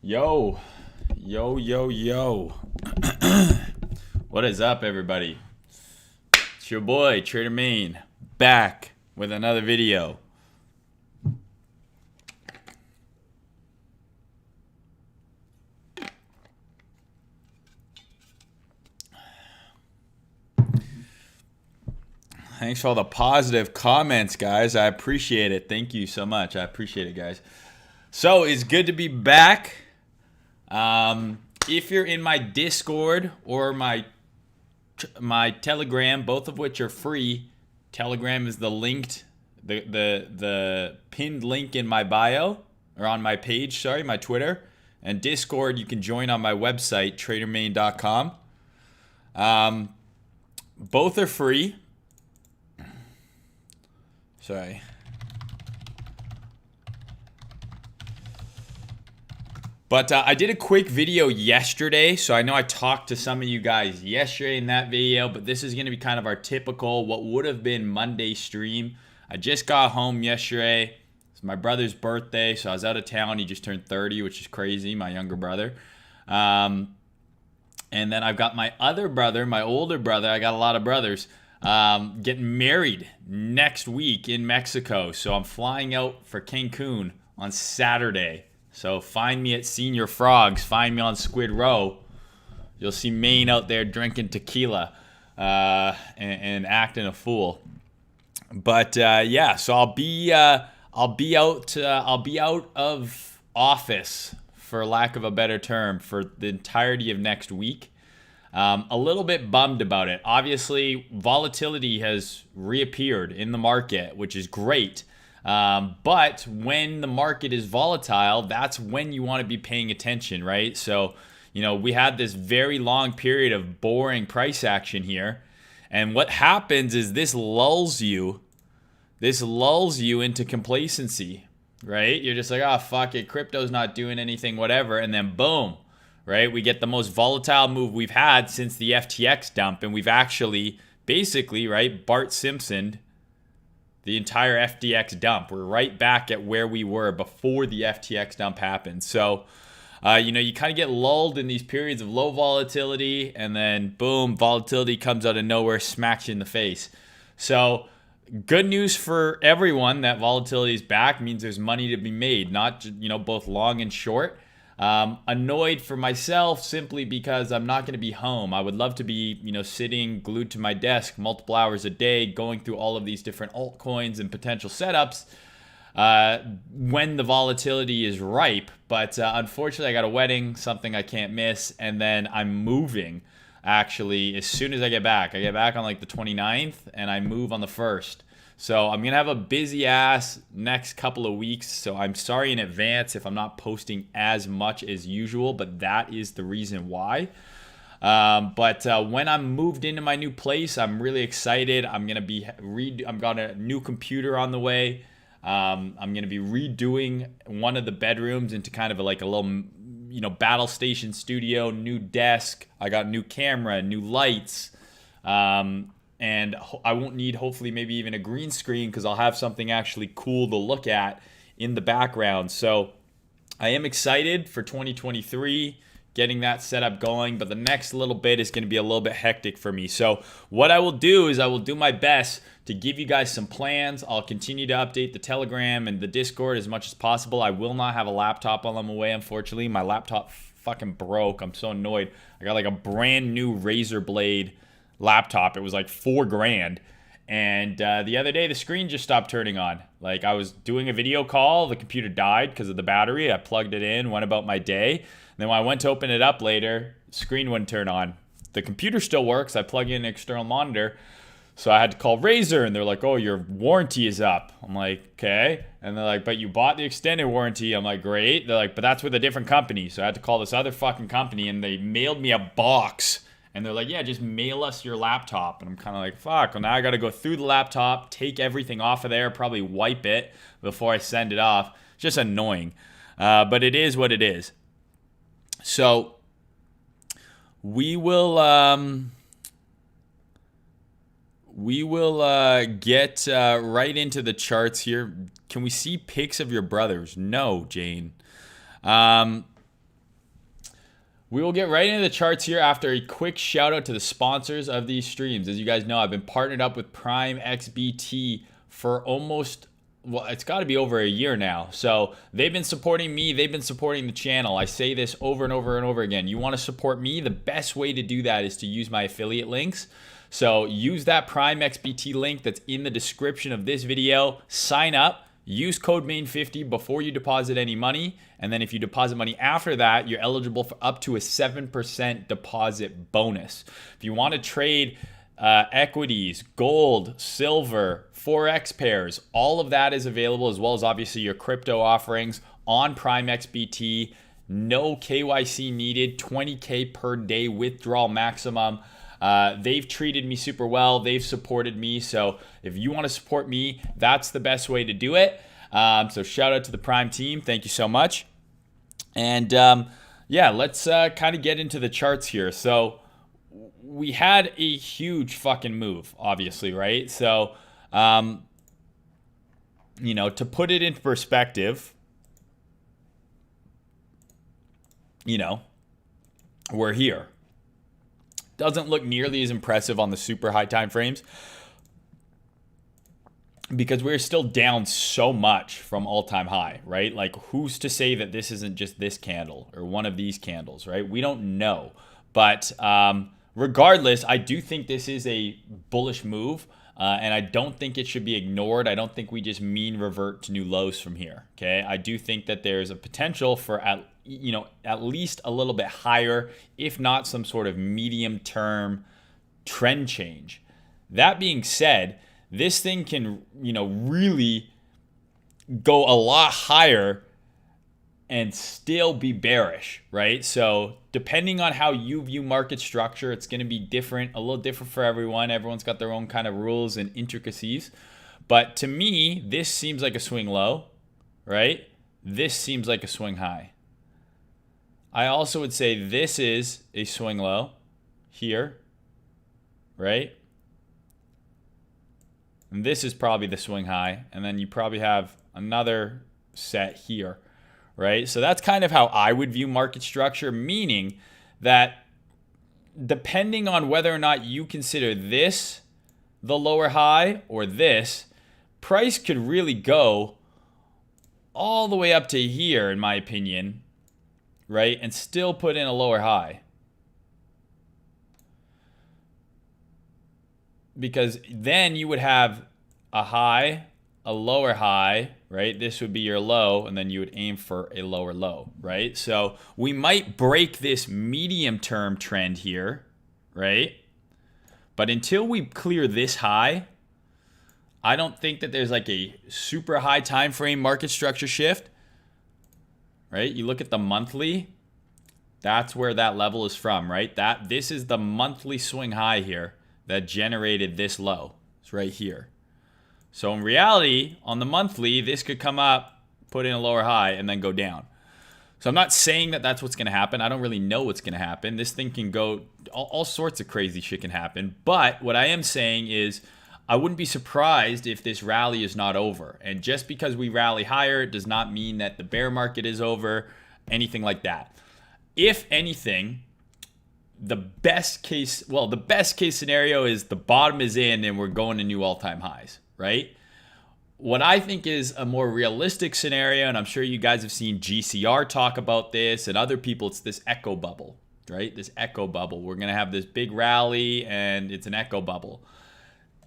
Yo, yo. What is up, everybody? It's your boy, Trader Mayne, back with another video. Thanks for all the positive comments, guys. I appreciate it. Thank you so much. I appreciate it, guys. So, it's good to be back. If you're in my Discord or my Telegram, both of which are free, Telegram is the pinned link in my bio, or on my page, my Twitter. And Discord, you can join on my website, tradermayne.com. Both are free. Sorry. But I did a quick video yesterday, so I know I talked to some of you guys yesterday in that video, but this is going to be kind of our typical, what would have been Monday stream. I just got home yesterday. It's my brother's birthday, so I was out of town. He just turned 30, which is crazy, my younger brother. And then I've got my other brother, my older brother. I got a lot of brothers. Getting married next week in Mexico. So I'm flying out for Cancun on Saturday. So find me at Senior Frogs. Find me on Squid Row. You'll see Mayne out there drinking tequila and acting a fool. But yeah, so I'll be out of office, for lack of a better term, for the entirety of next week. A little bit bummed about it. Obviously, volatility has reappeared in the market, which is great. But when the market is volatile, that's when you want to be paying attention, right? So, we had this very long period of boring price action here. And what happens is this lulls you into complacency, right? You're just like, oh, fuck it, crypto's not doing anything, whatever. And then boom, right? We get the most volatile move we've had since the FTX dump. And we've actually basically, right, Bart Simpsoned the entire FTX dump. We're right back at where we were before the FTX dump happened. So, you kind of get lulled in these periods of low volatility, and then boom, volatility comes out of nowhere, smacks you in the face. So, good news for everyone that volatility is back, means there's money to be made, not, both long and short. Annoyed for myself simply because I'm not going to be home. I would love to be, sitting glued to my desk multiple hours a day, going through all of these different altcoins and potential setups when the volatility is ripe. But unfortunately, I got a wedding, something I can't miss, and then I'm moving, actually, as soon as I get back. I get back on like the 29th, and I move on the 1st. So I'm going to have a busy ass next couple of weeks. So I'm sorry in advance if I'm not posting as much as usual, but that is the reason why. But when I'm moved into my new place, I'm really excited. I've got a new computer on the way. I'm going to be redoing one of the bedrooms into kind of a little, battle station studio, new desk. I got new camera, new lights. And I won't need, hopefully, maybe even a green screen, because I'll have something actually cool to look at in the background. So I am excited for 2023, getting that setup going. But the next little bit is going to be a little bit hectic for me. So what I will do is I will do my best to give you guys some plans. I'll continue to update the Telegram and the Discord as much as possible. I will not have a laptop while I'm away, unfortunately. My laptop fucking broke. I'm so annoyed. I got like a brand new Razer Blade laptop. It was like $4,000, and the other day the screen just stopped turning on. Like, I was doing a video call, the computer died because of the battery. I plugged it in, went about my day, and then when I went to open it up later, the screen wouldn't turn on. The computer still works. I plug in an external monitor, so I had to call Razer, and they're like, oh, your warranty is up. I'm like, okay. And they're like, but you bought the extended warranty. I'm like, great. They're like, but that's with a different company. So I had to call this other fucking company, and they mailed me a box. And they're like, yeah, just mail us your laptop. And I'm kind of like, fuck. Well, now I got to go through the laptop, take everything off of there, probably wipe it before I send it off. Just annoying. But it is what it is. So we will get right into the charts here. Can we see pics of your brothers? No, Jane. We will get right into the charts here after a quick shout out to the sponsors of these streams. As you guys know, I've been partnered up with Prime XBT for almost, well, it's got to be over a year now. So they've been supporting me. They've been supporting the channel. I say this over and over and over again. You want to support me? The best way to do that is to use my affiliate links. So use that Prime XBT link that's in the description of this video. Sign up. Use code Mayne50 before you deposit any money. And then if you deposit money after that, you're eligible for up to a 7% deposit bonus. If you want to trade equities, gold, silver, Forex pairs, all of that is available, as well as obviously your crypto offerings on Prime XBT. No KYC needed, 20K per day withdrawal maximum. They've treated me super well. They've supported me. So if you want to support me, that's the best way to do it. So shout out to the Prime team. Thank you so much. And yeah, let's kind of get into the charts here. So we had a huge fucking move, obviously, right? So, you know, to put it into perspective, you know, we're here. Doesn't look nearly as impressive on the super high time frames because we're still down so much from all-time high, right? Like, who's to say that this isn't just this candle or one of these candles, right? We don't know. But regardless, I do think this is a bullish move, and I don't think it should be ignored. I don't think we just mean revert to new lows from here, okay? I do think that there's a potential for at least a little bit higher, if not some sort of medium-term trend change. That being said, this thing can, really go a lot higher and still be bearish, right? So depending on how you view market structure, it's going to be different, a little different for everyone. Everyone's got their own kind of rules and intricacies. But to me, this seems like a swing low, right? This seems like a swing high. I also would say this is a swing low here, right? And this is probably the swing high. And then you probably have another set here, right? So that's kind of how I would view market structure, meaning that depending on whether or not you consider this the lower high or this, price could really go all the way up to here, in my opinion, right? And still put in a lower high. Because then you would have a high, a lower high, right? This would be your low, and then you would aim for a lower low, right? So we might break this medium-term trend here, right? But until we clear this high, I don't think that there's like a super high time frame market structure shift, right? You look at the monthly, that's where that level is from, right? This is the monthly swing high here that generated this low. It's right here. So in reality, on the monthly, this could come up, put in a lower high, and then go down. So I'm not saying that that's what's going to happen. I don't really know what's going to happen. This thing can go, all sorts of crazy shit can happen. But what I am saying is I wouldn't be surprised if this rally is not over. And just because we rally higher, it does not mean that the bear market is over, anything like that. If anything, the best case scenario is the bottom is in and we're going to new all-time highs, right? What I think is a more realistic scenario, and I'm sure you guys have seen GCR talk about this and other people, it's this echo bubble, right? This echo bubble. We're going to have this big rally and it's an echo bubble.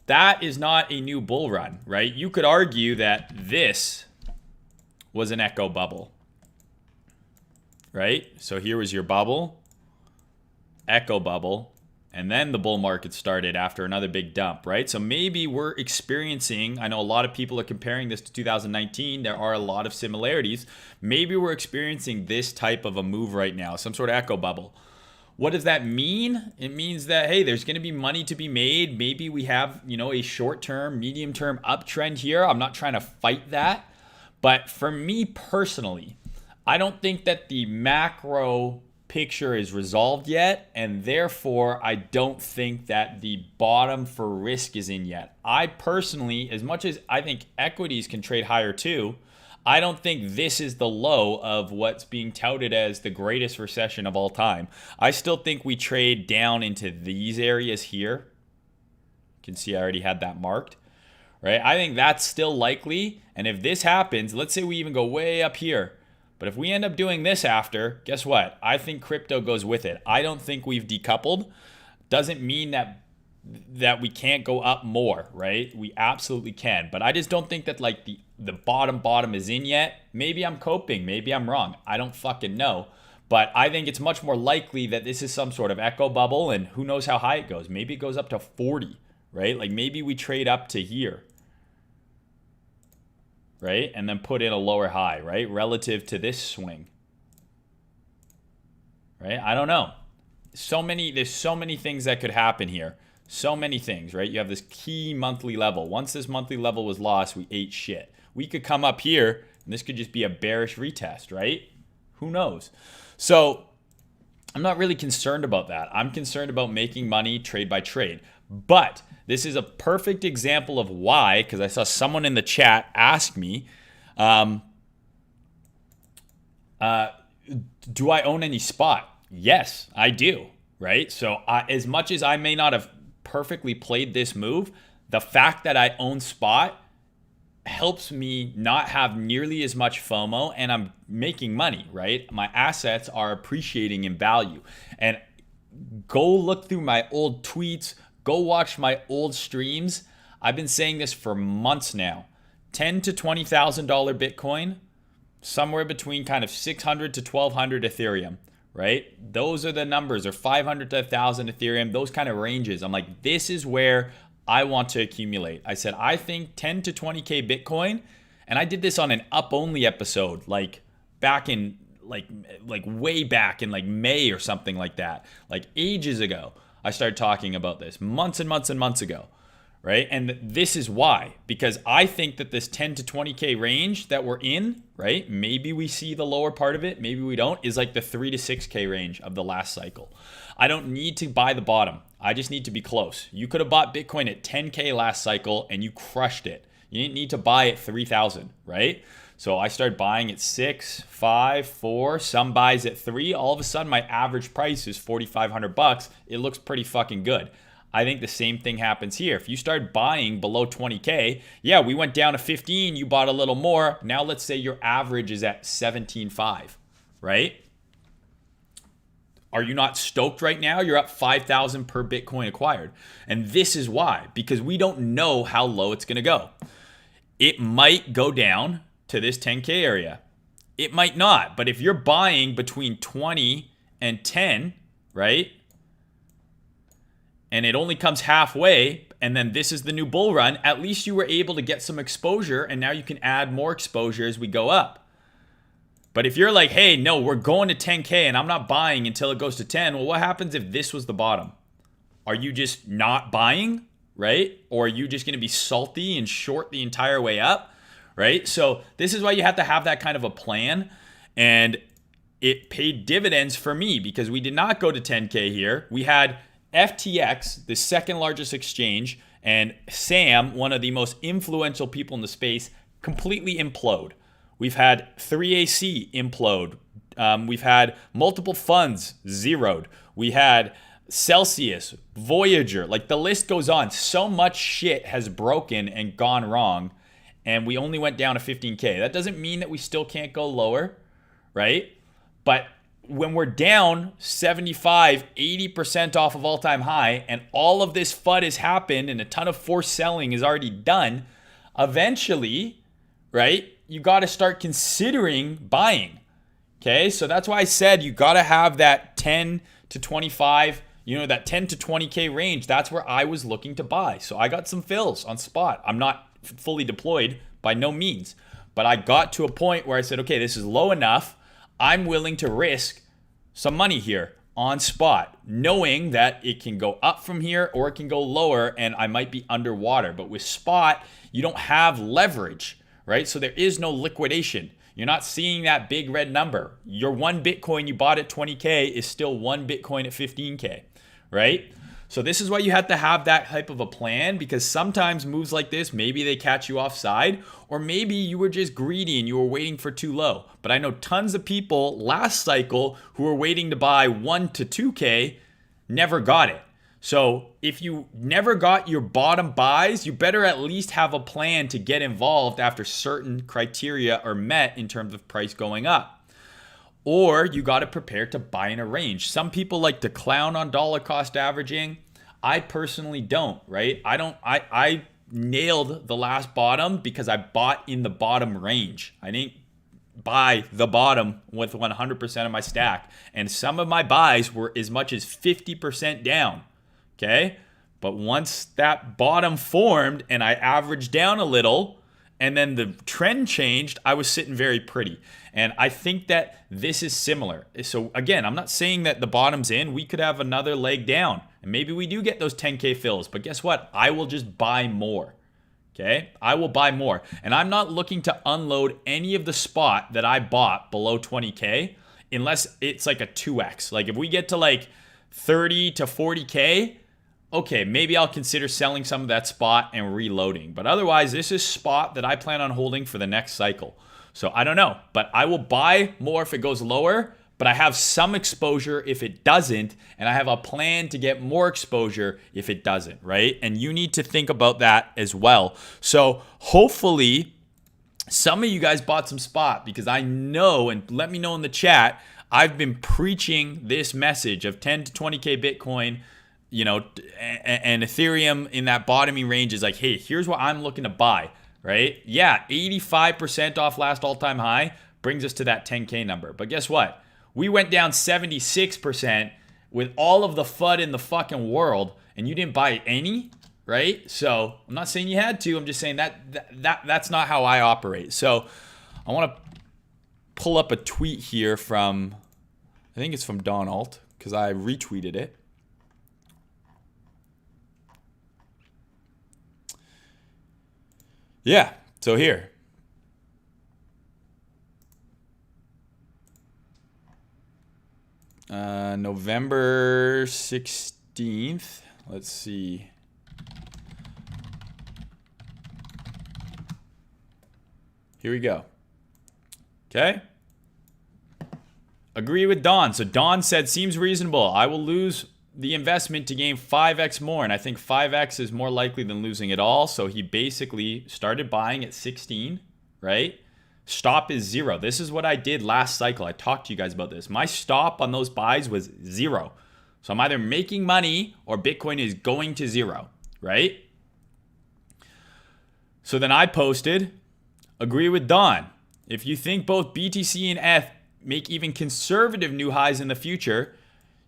That is not a new bull run, right? You could argue that this was an echo bubble, right? So here was your bubble, echo bubble, and then the bull market started after another big dump, right? So maybe we're experiencing, I know a lot of people are comparing this to 2019. There are a lot of similarities. Maybe we're experiencing this type of a move right now, some sort of echo bubble. What does that mean? It means that, hey, there's going to be money to be made. Maybe we have, a short-term, medium-term uptrend here. I'm not trying to fight that. But for me personally, I don't think that the macro picture is resolved yet, and therefore I don't think that the bottom for risk is in yet. I personally, as much as I think equities can trade higher too, I don't think this is the low of what's being touted as the greatest recession of all time. I still think we trade down into these areas here. You can see I already had that marked, right? I think that's still likely. And if this happens, let's say we even go way up here. But if we end up doing this after, guess what? I think crypto goes with it. I don't think we've decoupled. Doesn't mean that we can't go up more, right? We absolutely can. But I just don't think that like the bottom is in yet. Maybe I'm coping. Maybe I'm wrong. I don't fucking know. But I think it's much more likely that this is some sort of echo bubble, and who knows how high it goes. Maybe it goes up to 40, right? Like maybe we trade up to here, right? And then put in a lower high, right? Relative to this swing, right? I don't know. There's so many things that could happen here. So many things, right? You have this key monthly level. Once this monthly level was lost, we ate shit. We could come up here, and this could just be a bearish retest, right? Who knows? So I'm not really concerned about that. I'm concerned about making money trade by trade. But this is a perfect example of why, because I saw someone in the chat ask me, do I own any spot? Yes, I do, right? So as much as I may not have perfectly played this move, the fact that I own spot helps me not have nearly as much FOMO, and I'm making money, right? My assets are appreciating in value. And go look through my old tweets, go watch my old streams. I've been saying this for months now. $10,000 to $20,000 Bitcoin, somewhere between kind of 600 to 1200 Ethereum. Right? Those are the numbers, or 500 to 1,000 Ethereum, those kind of ranges. I'm like, this is where I want to accumulate. I said, I think 10 to 20K Bitcoin, and I did this on an up-only episode, like back in, like way back in like May or something like that. Like ages ago, I started talking about this, months and months and months ago. Right? And this is why, because I think that this 10 to 20K range that we're in, right? Maybe we see the lower part of it, maybe we don't, is like the 3 to 6K range of the last cycle. I don't need to buy the bottom. I just need to be close. You could have bought Bitcoin at 10K last cycle and you crushed it. You didn't need to buy at 3,000, right? So I started buying at 6, 5, 4, some buys at 3. All of a sudden my average price is $4,500. It looks pretty fucking good. I think the same thing happens here. If you start buying below 20K, yeah, we went down to 15, you bought a little more. Now let's say your average is at 17.5, right? Are you not stoked right now? You're up 5,000 per Bitcoin acquired. And this is why, because we don't know how low it's going to go. It might go down to this 10K area. It might not, but if you're buying between 20 and 10, right? And it only comes halfway, and then this is the new bull run, at least you were able to get some exposure, and now you can add more exposure as we go up. But if you're like, hey, no, we're going to 10K and I'm not buying until it goes to 10, well, what happens if this was the bottom? Are you just not buying, right? Or are you just going to be salty and short the entire way up, right? So this is why you have to have that kind of a plan, and it paid dividends for me because we did not go to 10K here. We had FTX, the second largest exchange, and Sam, one of the most influential people in the space, completely implode. We've had 3AC implode. We've had multiple funds zeroed. We had Celsius, Voyager, like the list goes on. So much shit has broken and gone wrong, and we only went down to 15K. That doesn't mean that we still can't go lower, right? But when we're down 75, 80% off of all-time high, and all of this FUD has happened and a ton of forced selling is already done, eventually, right, you got to start considering buying. Okay, so that's why I said you got to have that 10 to 25, that 10 to 20K range. That's where I was looking to buy. So I got some fills on spot. I'm not fully deployed by no means, but I got to a point where I said, okay, this is low enough. I'm willing to risk some money here on spot, knowing that it can go up from here or it can go lower and I might be underwater. But with spot, you don't have leverage, right? So there is no liquidation. You're not seeing that big red number. Your one Bitcoin you bought at 20K is still one Bitcoin at 15K, right? So this is why you have to have that type of a plan, because sometimes moves like this, maybe they catch you offside, or maybe you were just greedy and you were waiting for too low. But I know tons of people last cycle who were waiting to buy 1 to 2K, never got it. So if you never got your bottom buys, you better at least have a plan to get involved after certain criteria are met in terms of price going up. Or you got to prepare to buy in a range. Some people like to clown on dollar cost averaging. I personally don't, right? I nailed the last bottom because I bought in the bottom range. I didn't buy the bottom with 100% of my stack. And some of my buys were as much as 50% down, okay? But once that bottom formed and I averaged down a little, and then the trend changed, I was sitting very pretty. And I think that this is similar. So again, I'm not saying that the bottom's in. We could have another leg down. And maybe we do get those 10K fills. But guess what? I will just buy more. Okay? I will buy more. And I'm not looking to unload any of the spot that I bought below 20K unless it's like a 2X. Like if we get to like 30 to 40K, okay, maybe I'll consider selling some of that spot and reloading. But otherwise, this is spot that I plan on holding for the next cycle. So I don't know, but I will buy more if it goes lower, but I have some exposure if it doesn't, and I have a plan to get more exposure if it doesn't, right? And you need to think about that as well. So hopefully some of you guys bought some spot, because I know, and let me know in the chat, I've been preaching this message of 10 to 20K Bitcoin, you know, and Ethereum in that bottoming range is like, hey, here's what I'm looking to buy, right? Yeah, 85% off last all-time high brings us to that 10K number. But guess what? We went down 76% with all of the FUD in the fucking world, and you didn't buy any, right? So I'm not saying you had to. I'm just saying that's not how I operate. So I want to pull up a tweet here from, I think it's from Donald, because I retweeted it. Yeah, so here. November 16th. Let's see. Here we go. Okay. Agree with Don. So Don said, seems reasonable. I will lose the investment to gain 5x more, and I think 5x is more likely than losing it all. So he basically started buying at 16, right? Stop is 0. This is what I did last cycle. I talked to you guys about this. My stop on those buys was 0. So I'm either making money or Bitcoin is going to 0, right? So then I posted, agree with Don. If you think both BTC and ETH make even conservative new highs in the future,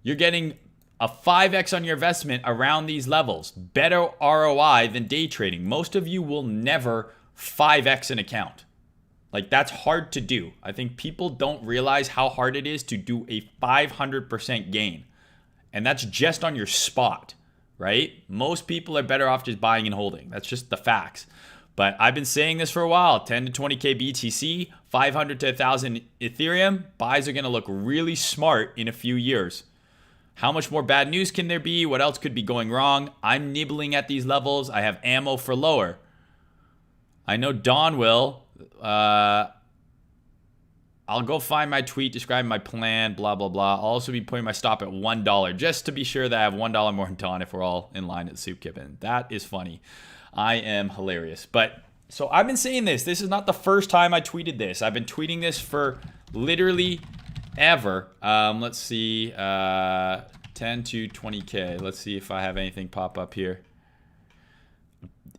you're getting a 5x on your investment around these levels. Better ROI than day trading. Most of you will never 5x an account. Like, that's hard to do. I think people don't realize how hard it is to do a 500% gain. And that's just on your spot, right? Most people are better off just buying and holding. That's just the facts. But I've been saying this for a while. 10 to 20K BTC, 500 to 1,000 Ethereum. Buys are going to look really smart in a few years. How much more bad news can there be? What else could be going wrong? I'm nibbling at these levels. I have ammo for lower. I know Don will. I'll go find my tweet describing my plan, blah, blah, blah. I'll also be putting my stop at $1 just to be sure that I have $1 more than Don if we're all in line at Soup Kippin. That is funny. I am hilarious. But so I've been saying this. This is not the first time I tweeted this. I've been tweeting this for literally ever. Let's see. 10 to 20K. Let's see if I have anything pop up here.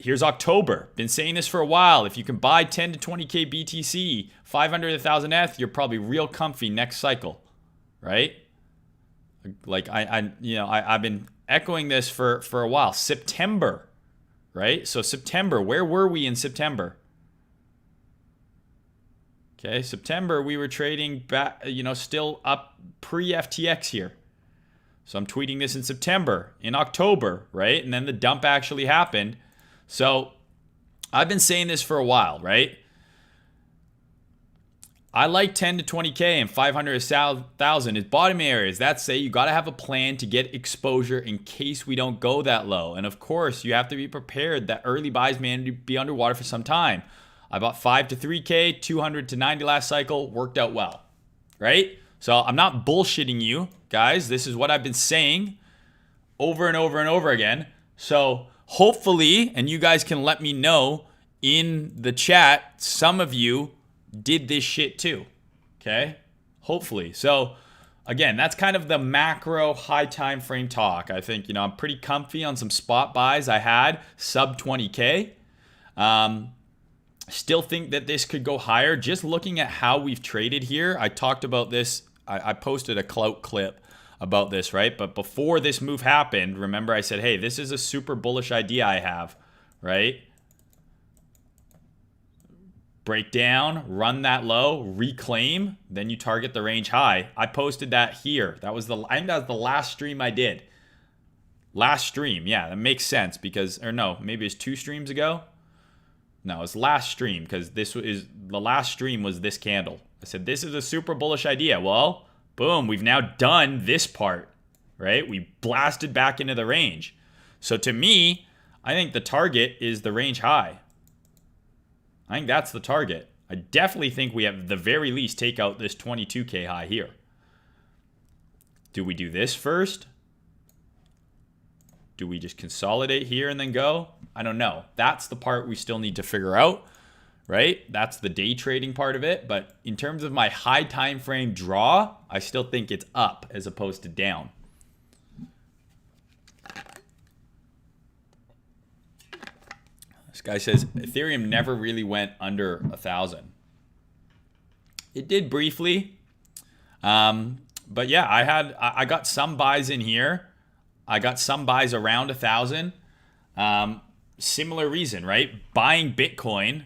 Here's October. Been saying this for a while. If you can buy 10 to 20K BTC, 500 to 1,000 ETH, you're probably real comfy next cycle, right? Like I've been echoing this for a while. September, right? So September, where were we in September? Okay, September we were trading back, still up pre-FTX here. So I'm tweeting this in September, in October, right? And then the dump actually happened. So I've been saying this for a while, right? I like 10 to 20K and 500 to 1,000 is bottom areas. That's say you got to have a plan to get exposure in case we don't go that low. And of course, you have to be prepared that early buys may be underwater for some time. I bought 5 to 3K, 200 to 90 last cycle, worked out well, right? So I'm not bullshitting you, guys. This is what I've been saying over and over and over again. So hopefully, and you guys can let me know in the chat, some of you did this shit too, okay? Hopefully. So again, that's kind of the macro high time frame talk. I think, I'm pretty comfy on some spot buys I had, sub 20K. Still think that this could go higher. Just looking at how we've traded here, I talked about this. I posted a clout clip about this, right? But before this move happened, remember I said, hey, this is a super bullish idea I have, right? Break down, run that low, reclaim, then you target the range high. I posted that here. I think that was the last stream I did. Last stream, yeah, that makes sense because, or no, maybe it's 2 streams ago. No, it's last stream because the last stream was this candle. I said, this is a super bullish idea. Well, boom, we've now done this part, right? We blasted back into the range. So to me, I think the target is the range high. I think that's the target. I definitely think we have, at the very least, take out this 22K high here. Do we do this first? Do we just consolidate here and then go? I don't know. That's the part we still need to figure out, right? That's the day trading part of it. But in terms of my high time frame draw, I still think it's up as opposed to down. This guy says Ethereum never really went under 1,000. It did briefly. But yeah, I got some buys in here. I got some buys around 1,000. Similar reason, right? Buying Bitcoin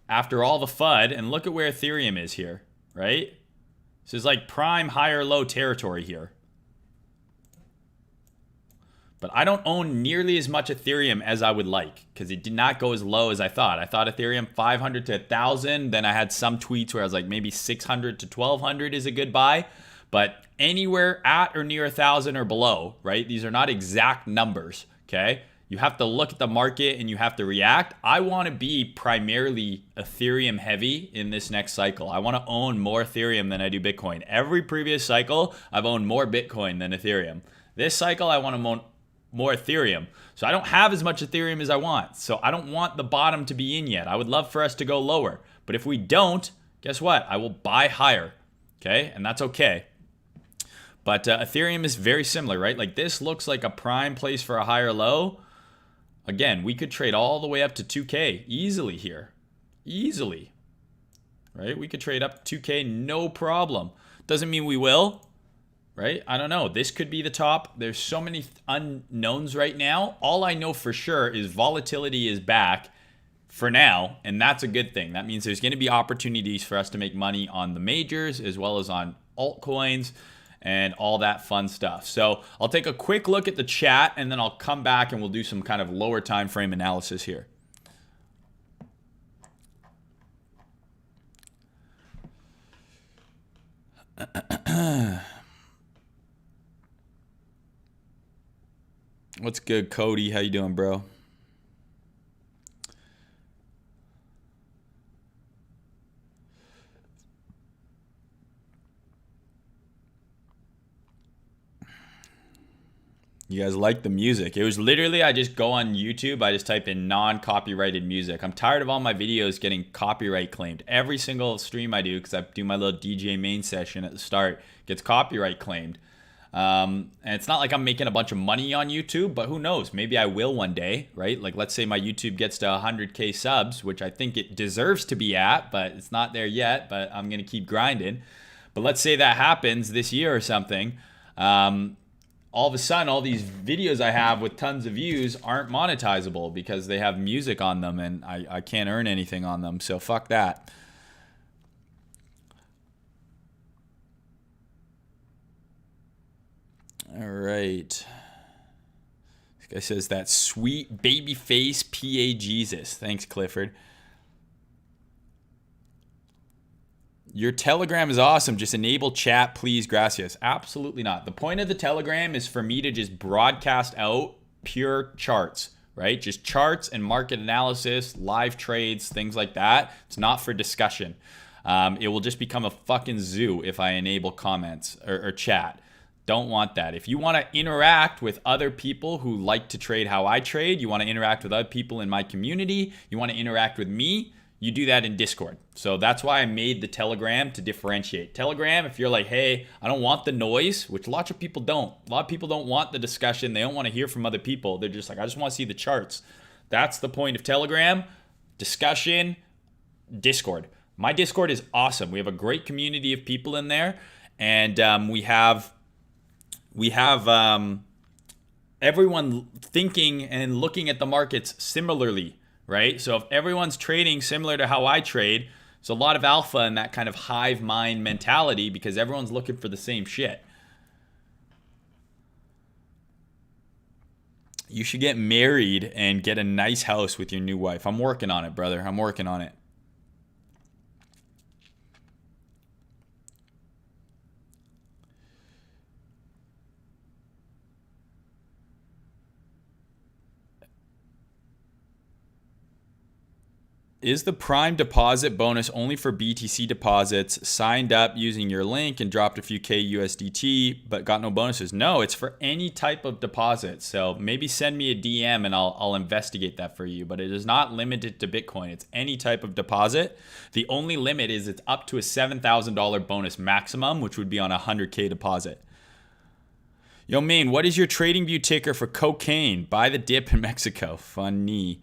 after all the FUD, and look at where Ethereum is here, right? This is like prime higher low territory here. But I don't own nearly as much Ethereum as I would like because it did not go as low as I thought. I thought Ethereum 500 to 1,000. Then I had some tweets where I was like maybe 600 to 1,200 is a good buy. But anywhere at or near 1,000 or below, right? These are not exact numbers, okay? You have to look at the market and you have to react. I want to be primarily Ethereum heavy in this next cycle. I want to own more Ethereum than I do Bitcoin. Every previous cycle, I've owned more Bitcoin than Ethereum. This cycle, I want to own more Ethereum. So I don't have as much Ethereum as I want. So I don't want the bottom to be in yet. I would love for us to go lower. But if we don't, guess what? I will buy higher, okay? And that's okay. But Ethereum is very similar, right? Like this looks like a prime place for a higher low. Again, we could trade all the way up to 2K easily here. Easily, right? We could trade up to 2K, no problem. Doesn't mean we will, right? I don't know. This could be the top. There's so many unknowns right now. All I know for sure is volatility is back for now, and that's a good thing. That means there's going to be opportunities for us to make money on the majors as well as on altcoins and all that fun stuff. So I'll take a quick look at the chat and then I'll come back and we'll do some kind of lower time frame analysis here. What's good, Cody? How you doing, bro? You guys like the music? It was literally, I just go on YouTube, I just type in non-copyrighted music. I'm tired of all my videos getting copyright claimed. Every single stream I do, because I do my little DJ Mayne session at the start, gets copyright claimed. And it's not like I'm making a bunch of money on YouTube, but who knows? Maybe I will one day, right? Like let's say my YouTube gets to 100K subs, which I think it deserves to be at, but it's not there yet, but I'm going to keep grinding. But let's say that happens this year or something. All of a sudden, all these videos I have with tons of views aren't monetizable because they have music on them and I can't earn anything on them. So fuck that. All right. This guy says that sweet baby face PA Jesus. Thanks, Clifford. Your Telegram is awesome. Just enable chat, please. Gracias. Absolutely not. The point of the Telegram is for me to just broadcast out pure charts, right? Just charts and market analysis, live trades, things like that. It's not for discussion. It will just become a fucking zoo if I enable comments or chat. Don't want that. If you want to interact with other people who like to trade how I trade, you want to interact with other people in my community, you want to interact with me, you do that in Discord. So that's why I made the Telegram to differentiate. Telegram, if you're like, hey, I don't want the noise, which lots of people don't. A lot of people don't want the discussion. They don't want to hear from other people. They're just like, I just want to see the charts. That's the point of Telegram. Discussion, Discord. My Discord is awesome. We have a great community of people in there. And we have everyone thinking and looking at the markets similarly. Right? So if everyone's trading similar to how I trade, there's a lot of alpha in that kind of hive mind mentality because everyone's looking for the same shit. You should get married and get a nice house with your new wife. I'm working on it, brother. I'm working on it. Is the Prime deposit bonus only for BTC deposits? Signed up using your link and dropped a few K USDT, but got no bonuses. No, it's for any type of deposit. So maybe send me a DM and I'll investigate that for you. But it is not limited to Bitcoin. It's any type of deposit. The only limit is it's up to a $7,000 bonus maximum, which would be on a 100K deposit. Yo, Mayne, what is your TradingView ticker for cocaine? Buy the dip in Mexico. Funny.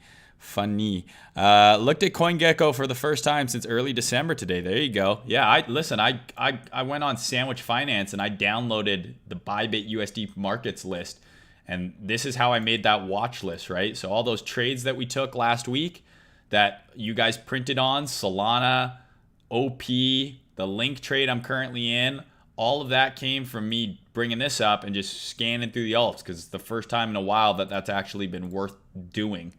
Looked at CoinGecko for the first time since early December today. There you go. Yeah, I went on Sandwich Finance and I downloaded the Bybit USD markets list. And this is how I made that watch list, right? So all those trades that we took last week that you guys printed on, Solana, OP, the Link trade I'm currently in, all of that came from me bringing this up and just scanning through the alts because it's the first time in a while that that's actually been worth doing.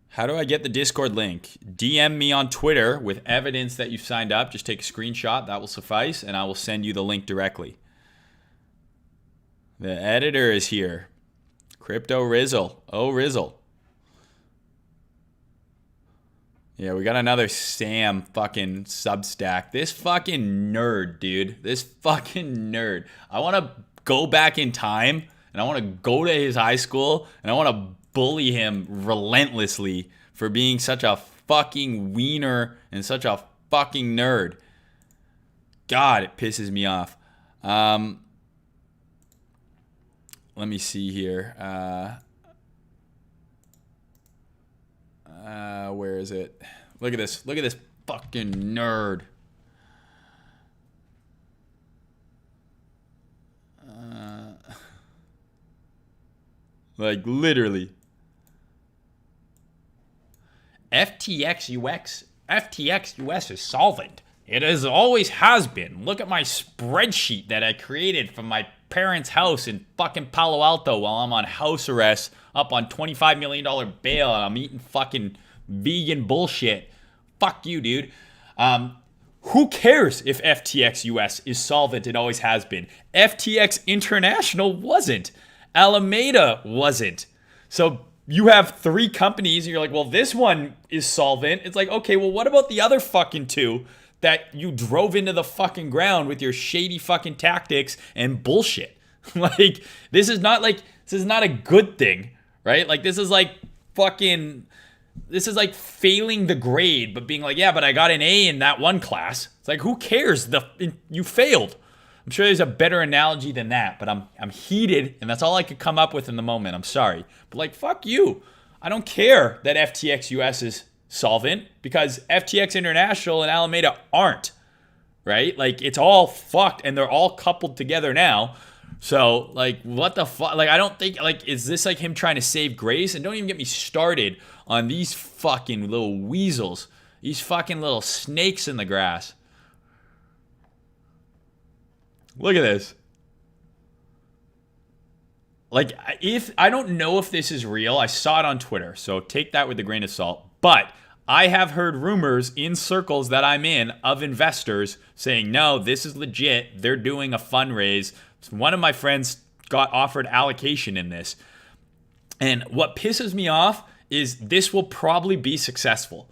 How do I get the Discord link? DM me on Twitter with evidence that you've signed up. Just take a screenshot. That will suffice, and I will send you the link directly. The editor is here. Crypto Rizzle. Oh, Rizzle. Yeah, we got another Sam fucking Substack. This fucking nerd, dude. This fucking nerd. I want to go back in time, and I want to go to his high school, and I want to bully him relentlessly for being such a fucking wiener and such a fucking nerd. God, it pisses me off. Let me see here. Where is it? Look at this. Look at this fucking nerd. Like literally. FTX US is solvent. It always has been. Look at my spreadsheet that I created from my parents' house in fucking Palo Alto while I'm on house arrest up on $25 million bail and I'm eating fucking vegan bullshit. Fuck you, dude. Who cares if FTX US is solvent? It always has been. FTX International wasn't. Alameda wasn't. So you have three companies and you're like, well, this one is solvent. It's like, okay, well, what about the other fucking two that you drove into the fucking ground with your shady fucking tactics and bullshit? Like, this is not a good thing, right? Like, this is like failing the grade, but being like, yeah, but I got an A in that one class. It's like, who cares? You failed. I'm sure there's a better analogy than that, but I'm heated, and that's all I could come up with in the moment. I'm sorry. But like, fuck you. I don't care that FTX US is solvent because FTX International and Alameda aren't, right? Like, it's all fucked, and they're all coupled together now. So, like, what the fuck? Like, I don't think, like, is this like him trying to save grace? And don't even get me started on these fucking little weasels, these fucking little snakes in the grass. Look at this. like, if I don't know if this is real, I saw it on Twitter, so take that with a grain of salt. But I have heard rumors in circles that I'm in of investors saying, no, this is legit. They're doing a fundraise. One of my friends got offered allocation in this. And what pisses me off is this will probably be successful,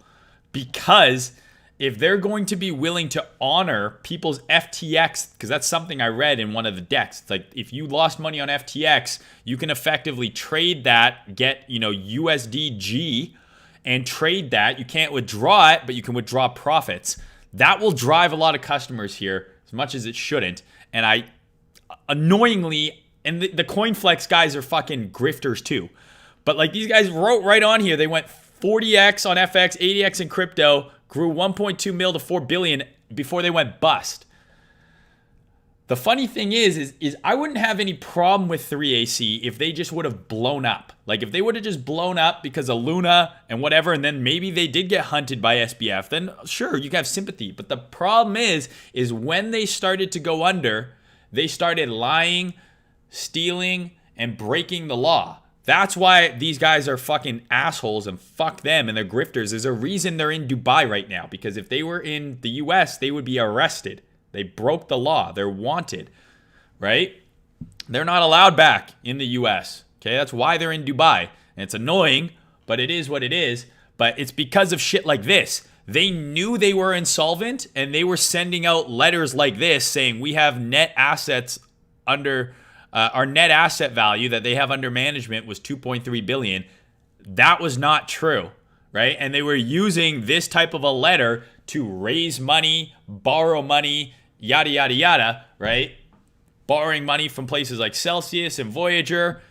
because if they're going to be willing to honor people's FTX, because that's something I read in one of the decks. It's like, if you lost money on FTX, you can effectively trade that, get, USDG, and trade that. You can't withdraw it, but you can withdraw profits. That will drive a lot of customers here, as much as it shouldn't. And I, annoyingly, and the CoinFlex guys are fucking grifters too. But like, these guys wrote right on here, they went 40x on FX, 80x in crypto, grew 1.2 mil to 4 billion before they went bust. The funny thing is I wouldn't have any problem with 3AC if they just would have blown up. Like, if they would have just blown up because of Luna and whatever, and then maybe they did get hunted by SBF, then sure, you can have sympathy. But the problem is when they started to go under, they started lying, stealing, and breaking the law. That's why these guys are fucking assholes, and fuck them and they're grifters. There's a reason they're in Dubai right now, because if they were in the US, they would be arrested. They broke the law. They're wanted, right? They're not allowed back in the US. Okay, that's why they're in Dubai. And it's annoying, but it is what it is. But it's because of shit like this. They knew they were insolvent, and they were sending out letters like this saying, we have net assets under... our net asset value that they have under management was 2.3 billion. That was not true, right? And they were using this type of a letter to raise money, borrow money, yada, yada, yada, right? Borrowing money from places like Celsius and Voyager,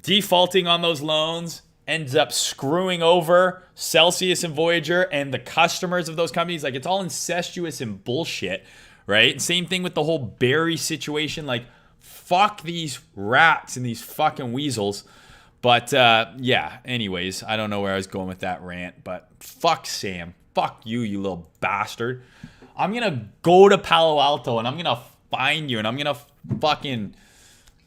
defaulting on those loans, ends up screwing over Celsius and Voyager and the customers of those companies. Like, it's all incestuous and bullshit, right? Same thing with the whole Barry situation. Like, fuck these rats and these fucking weasels. But yeah, anyways, I don't know where I was going with that rant, but fuck Sam. Fuck you, you little bastard. I'm going to go to Palo Alto and I'm going to find you and I'm going to fucking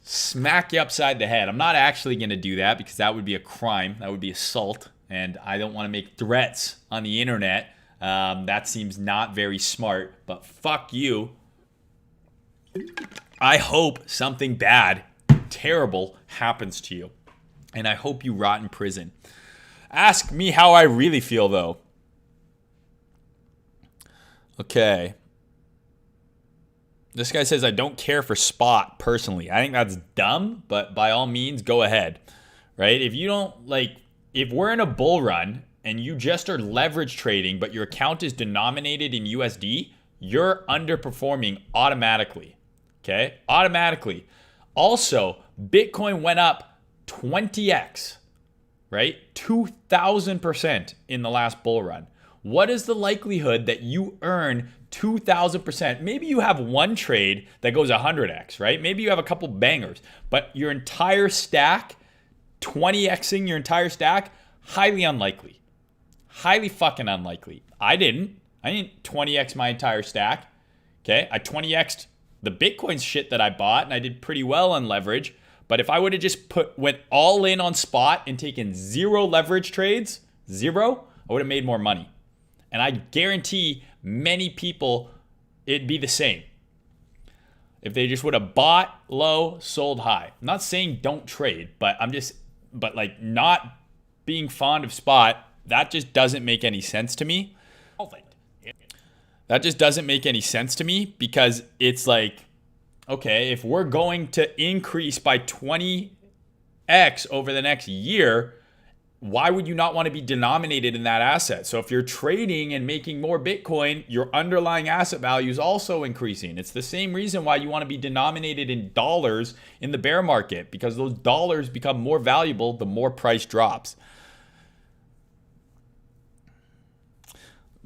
smack you upside the head. I'm not actually going to do that, because that would be a crime. That would be assault. And I don't want to make threats on the internet. That seems not very smart, but fuck you. I hope something bad, terrible happens to you. And I hope you rot in prison. Ask me how I really feel, though. Okay. This guy says, I don't care for spot personally. I think that's dumb, but by all means, go ahead. Right? If you don't, like, if we're in a bull run and you just are leverage trading, but your account is denominated in USD, you're underperforming automatically. Okay? Automatically. Also, Bitcoin went up 20x, right? 2,000% in the last bull run. What is the likelihood that you earn 2,000%? Maybe you have one trade that goes 100x, right? Maybe you have a couple bangers, but your entire stack, 20xing your entire stack, highly unlikely. Highly fucking unlikely. I didn't 20x my entire stack. Okay? I 20x'd the Bitcoin shit that I bought, and I did pretty well on leverage. But if I would have just went all in on spot and taken zero leverage trades, zero, I would have made more money. And I guarantee many people it'd be the same. If they just would have bought low, sold high. I'm not saying don't trade, but like, not being fond of spot, that just doesn't make any sense to me. That just doesn't make any sense to me, because it's like, okay, if we're going to increase by 20x over the next year, why would you not want to be denominated in that asset? So if you're trading and making more Bitcoin, your underlying asset value is also increasing. It's the same reason why you want to be denominated in dollars in the bear market, because those dollars become more valuable the more price drops.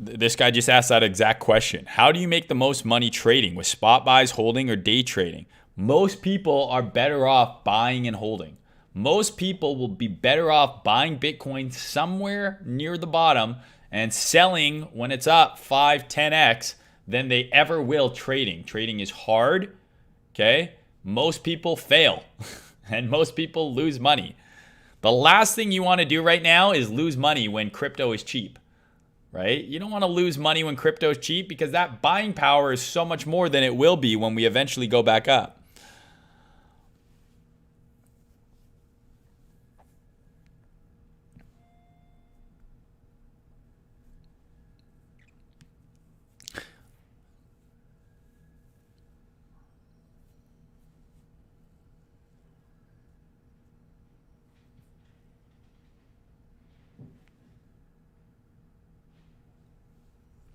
This guy just asked that exact question. How do you make the most money trading, with spot buys, holding, or day trading? Most people are better off buying and holding. Most people will be better off buying Bitcoin somewhere near the bottom and selling when it's up 5, 10x than they ever will trading. Trading is hard, okay? Most people fail. And most people lose money. The last thing you want to do right now is lose money when crypto is cheap, right? You don't want to lose money when crypto is cheap because that buying power is so much more than it will be when we eventually go back up.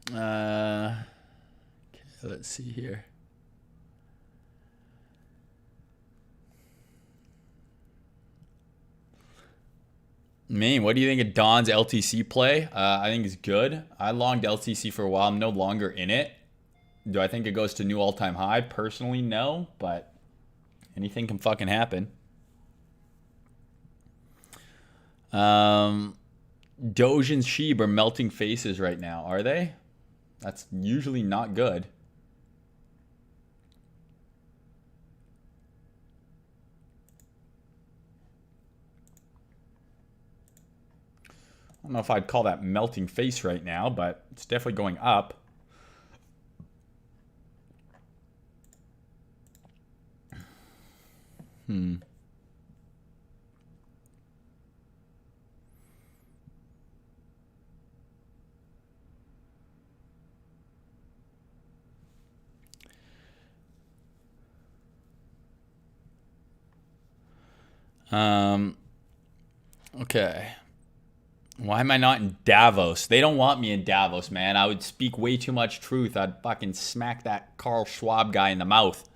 Okay, let's see here. Mayne, what do you think of Don's LTC play? I think it's good. I longed LTC for a while. I'm no longer in it. Do I think it goes to new all-time high? Personally, no, but anything can fucking happen. Doge and Sheeb are melting faces right now, are they? That's usually not good. I don't know if I'd call that melting face right now, but it's definitely going up. Okay. Why am I not in Davos? They don't want me in Davos, man. I would speak way too much truth. I'd fucking smack that Carl Schwab guy in the mouth.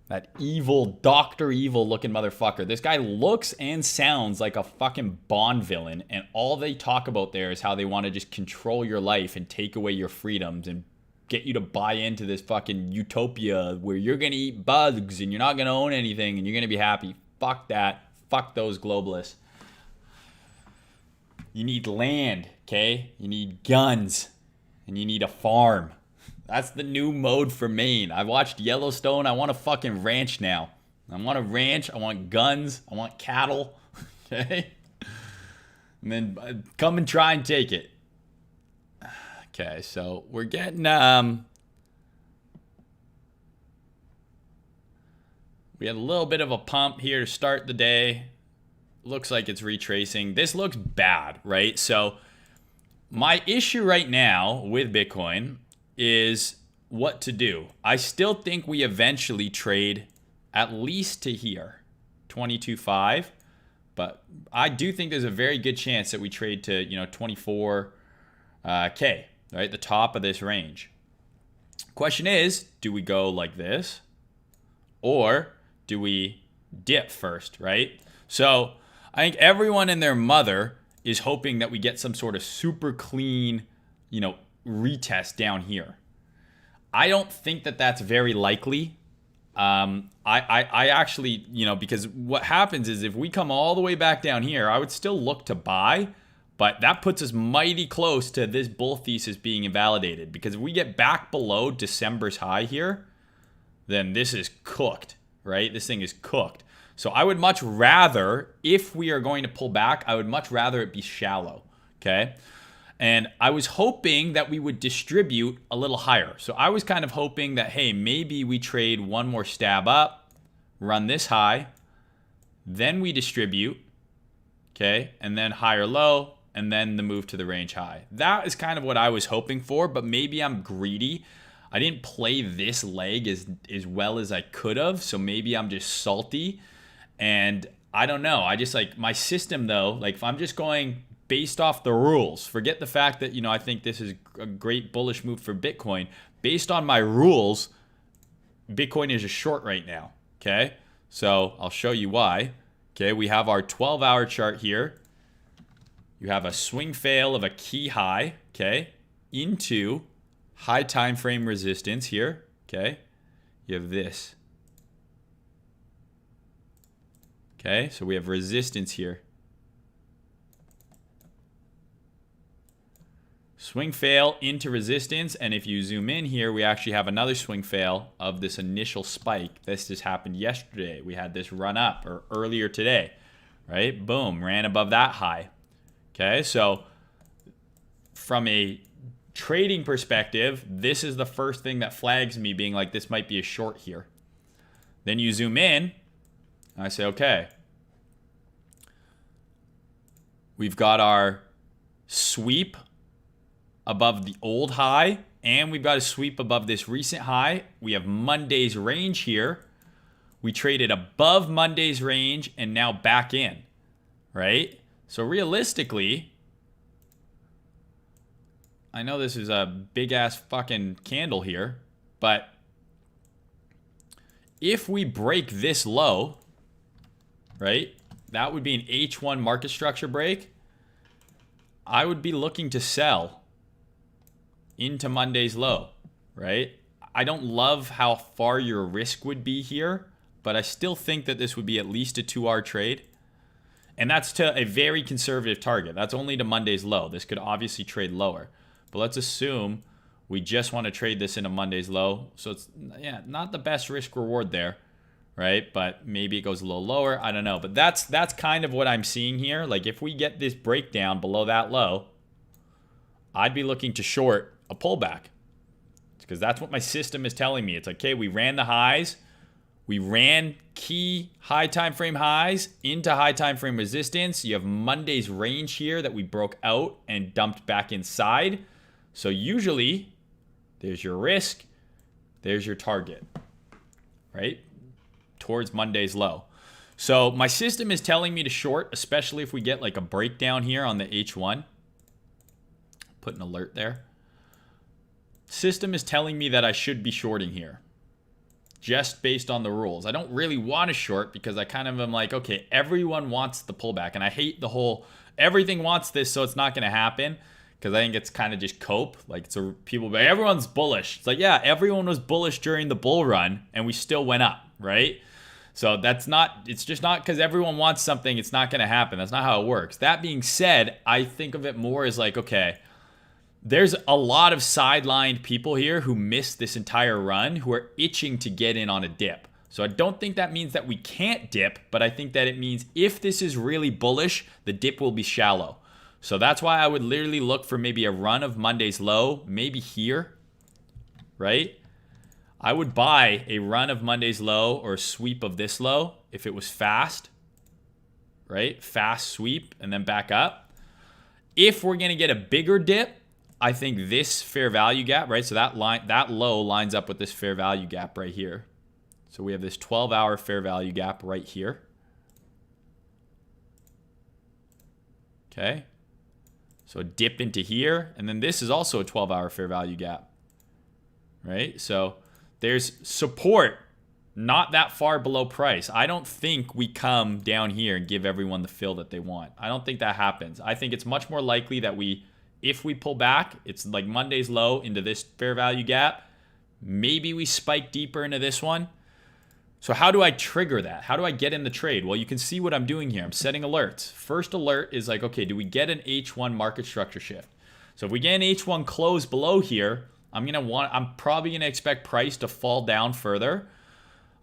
That evil, Dr. Evil looking motherfucker. This guy looks and sounds like a fucking Bond villain, and all they talk about there is how they want to just control your life and take away your freedoms and get you to buy into this fucking utopia where you're going to eat bugs and you're not going to own anything and you're going to be happy. Fuck that. Fuck those globalists. You need land, okay? You need guns, and you need a farm. That's the new mode for Maine. I watched Yellowstone. I want a fucking ranch now. I want a ranch. I want guns. I want cattle, okay? And then come and try and take it. Okay, so we're getting we had a little bit of a pump here to start the day. Looks like it's retracing. This looks bad, right? So my issue right now with Bitcoin is what to do. I still think we eventually trade at least to here, 22.5, but I do think there's a very good chance that we trade to, 24K, right? The top of this range. Question is, do we go like this or do we dip first, right? So I think everyone and their mother is hoping that we get some sort of super clean, retest down here. I don't think that that's very likely. I actually, because what happens is if we come all the way back down here, I would still look to buy, but that puts us mighty close to this bull thesis being invalidated. Because if we get back below December's high here, then this is cooked, right? This thing is cooked. So I would much rather, if we are going to pull back, I would much rather it be shallow, okay? And I was hoping that we would distribute a little higher. So I was kind of hoping that, hey, maybe we trade one more stab up, run this high, then we distribute, okay? And then higher low, and then the move to the range high. That is kind of what I was hoping for, but maybe I'm greedy. I didn't play this leg as well as I could have, so maybe I'm just salty. And I don't know. I just my system though, if I'm just going based off the rules, forget the fact that, I think this is a great bullish move for Bitcoin. Based on my rules, Bitcoin is a short right now, okay? So I'll show you why. Okay, we have our 12-hour chart here. You have a swing fail of a key high, okay, into high time frame resistance here, okay? You have this. Okay, so we have resistance here. Swing fail into resistance, and if you zoom in here, we actually have another swing fail of this initial spike. This just happened yesterday. We had this run up, or earlier today, right? Boom, ran above that high. Okay, so from a trading perspective, this is the first thing that flags me being like, this might be a short here. Then you zoom in, and I say, okay, we've got our sweep above the old high, and we've got a sweep above this recent high. We have Monday's range here. We traded above Monday's range and now back in, right? So realistically, I know this is a big ass fucking candle here, but if we break this low, right, that would be an H1 market structure break. I would be looking to sell into Monday's low, right? I don't love how far your risk would be here, but I still think that this would be at least a 2-hour trade. And that's to a very conservative target. That's only to Monday's low. This could obviously trade lower. But let's assume we just want to trade this into Monday's low. So it's, yeah, not the best risk reward there, right? But maybe it goes a little lower. I don't know. But that's kind of what I'm seeing here. Like if we get this breakdown below that low, I'd be looking to short a pullback, because that's what my system is telling me. It's like, okay, we ran the highs, we ran key high time frame highs into high time frame resistance. You have Monday's range here that we broke out and dumped back inside. So usually there's your risk, there's your target, right? Towards Monday's low. So my system is telling me to short, especially if we get like a breakdown here on the H1. Put an alert there. System is telling me that I should be shorting here, just based on the rules. I don't really want to short because I kind of am like, okay, everyone wants the pullback, and I hate the whole everything wants this, so it's not going to happen, because I think it's kind of just cope. Like it's a people, but everyone's bullish. It's like, yeah, everyone was bullish during the bull run, and we still went up, right? So that's not. It's just not because everyone wants something. It's not going to happen. That's not how it works. That being said, I think of it more as like, okay, there's a lot of sidelined people here who missed this entire run who are itching to get in on a dip. So I don't think that means that we can't dip, but I think that it means if this is really bullish, the dip will be shallow. So that's why I would literally look for maybe a run of Monday's low, maybe here, right? I would buy a run of Monday's low or a sweep of this low if it was fast, right? Fast sweep and then back up. If we're going to get a bigger dip, I think this fair value gap, right? So that low lines up with this fair value gap right here. So we have this 12-hour fair value gap right here. Okay. So a dip into here, and then this is also a 12-hour fair value gap, right? So there's support not that far below price. I don't think we come down here and give everyone the fill that they want. I don't think that happens. I think it's much more likely that if we pull back, it's like Monday's low into this fair value gap. Maybe we spike deeper into this one. So how do I trigger that? How do I get in the trade? Well, you can see what I'm doing here. I'm setting alerts. First alert is like, okay, do we get an H1 market structure shift? So if we get an H1 close below here, I'm probably gonna expect price to fall down further.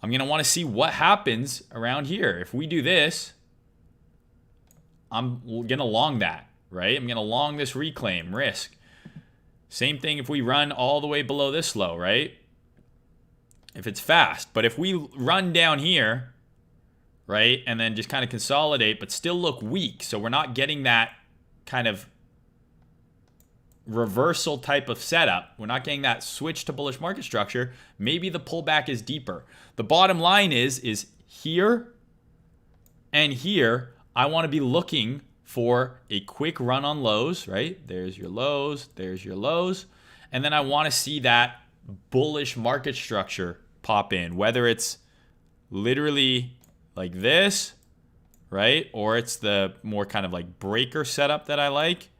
I'm gonna want to see what happens around here. If we do this, I'm gonna long that. Right? I'm going to long this reclaim risk. Same thing if we run all the way below this low, right? If it's fast. But if we run down here, right, and then just kind of consolidate, but still look weak, so we're not getting that kind of reversal type of setup. We're not getting that switch to bullish market structure. Maybe the pullback is deeper. The bottom line is here and here, I want to be looking for a quick run on lows, right? There's your lows, there's your lows. And then I want to see that bullish market structure pop in, whether it's literally like this, right? Or it's the more kind of like breaker setup that I like.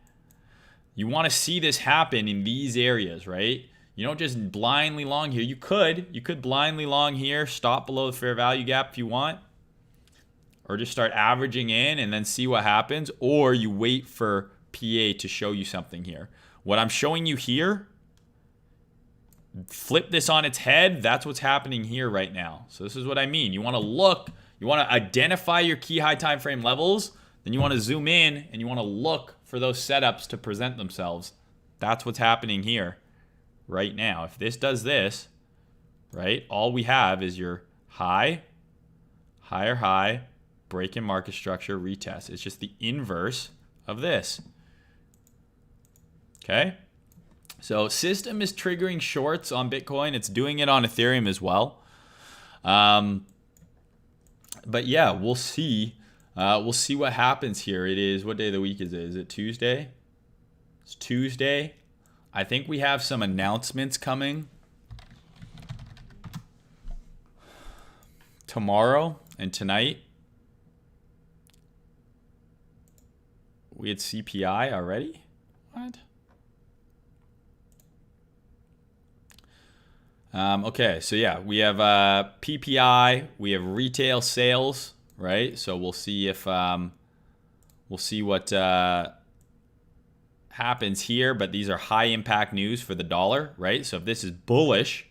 You want to see this happen in these areas, right? You don't just blindly long here. You could blindly long here, stop below the fair value gap if you want, or just start averaging in and then see what happens, or you wait for PA to show you something here. What I'm showing you here, flip this on its head. That's what's happening here right now. So this is what I mean. You want to look, you want to identify your key high time frame levels. Then you want to zoom in and you want to look for those setups to present themselves. That's what's happening here right now. If this does this, right, all we have is your high, higher high, break in market structure, retest. It's just the inverse of this. Okay? So system is triggering shorts on Bitcoin. It's doing it on Ethereum as well. But yeah, we'll see. We'll see what happens here. It is, what day of the week is it? Is it Tuesday? It's Tuesday. I think we have some announcements coming tomorrow and tonight. We had CPI already? What? Okay, so yeah, we have PPI, we have retail sales, right? So we'll see if we'll see what happens here, but these are high impact news for the dollar, right? So if this is bullish,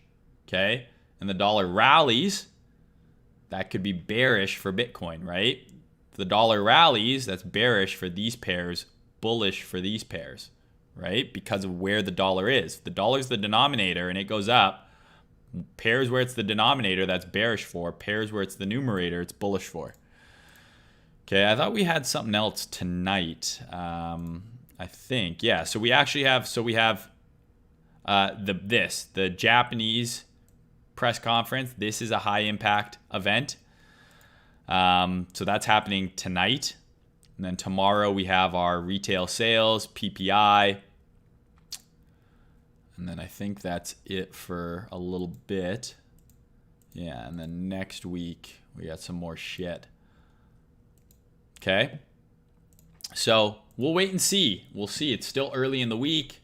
okay, and the dollar rallies, that could be bearish for Bitcoin, right? If the dollar rallies, that's bearish for these pairs, bullish for these pairs, right? Because of where the dollar is. If the dollar's the denominator and it goes up, pairs where it's the denominator, that's bearish for. Pairs where it's the numerator, it's bullish for. Okay, I thought we had something else tonight. I think, yeah. So we actually have, the Japanese press conference. This is a high impact event. So that's happening tonight. And then tomorrow we have our retail sales, PPI. And then I think that's it for a little bit. Yeah, and then next week we got some more shit. Okay. So we'll wait and see. We'll see. It's still early in the week.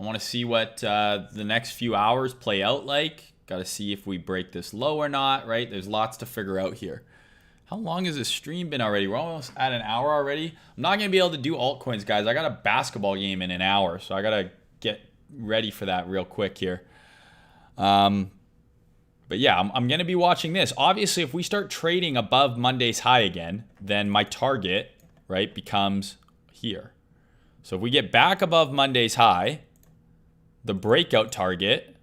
I want to see what the next few hours play out like. Got to see if we break this low or not, right? There's lots to figure out here. How long has this stream been already? We're almost at an hour already. I'm not going to be able to do altcoins, guys. I got a basketball game in an hour, so I got to get ready for that real quick here. But yeah, I'm going to be watching this. Obviously, if we start trading above Monday's high again, then my target, right, becomes here. So if we get back above Monday's high, the breakout target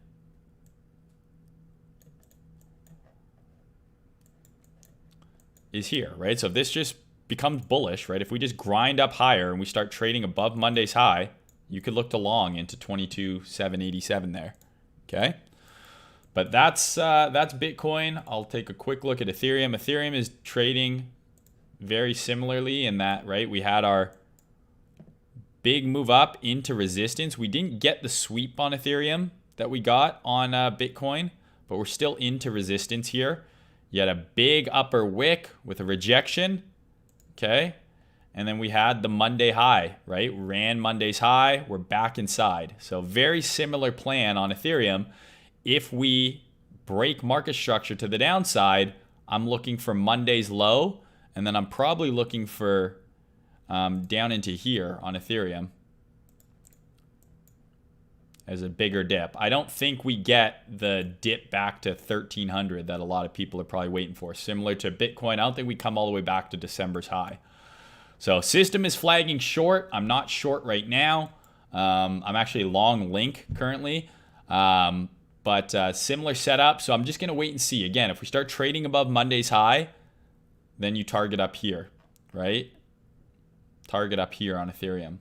is here, right? So if this just becomes bullish, right? If we just grind up higher and we start trading above Monday's high, you could look to long into 22,787 there. Okay. But that's Bitcoin. I'll take a quick look at Ethereum. Ethereum is trading very similarly in that, right? We had our big move up into resistance. We didn't get the sweep on Ethereum that we got on Bitcoin, but we're still into resistance here. You had a big upper wick with a rejection, okay? And then we had the Monday high, right? Ran Monday's high. We're back inside. So very similar plan on Ethereum. If we break market structure to the downside, I'm looking for Monday's low, and then I'm probably looking for down into here on Ethereum as a bigger dip. I don't think we get the dip back to 1,300 that a lot of people are probably waiting for. Similar to Bitcoin, I don't think we come all the way back to December's high. So system is flagging short. I'm not short right now. I'm actually long Link currently. But similar setup. So I'm just going to wait and see. Again, if we start trading above Monday's high, then you target up here, right? Target up here on Ethereum.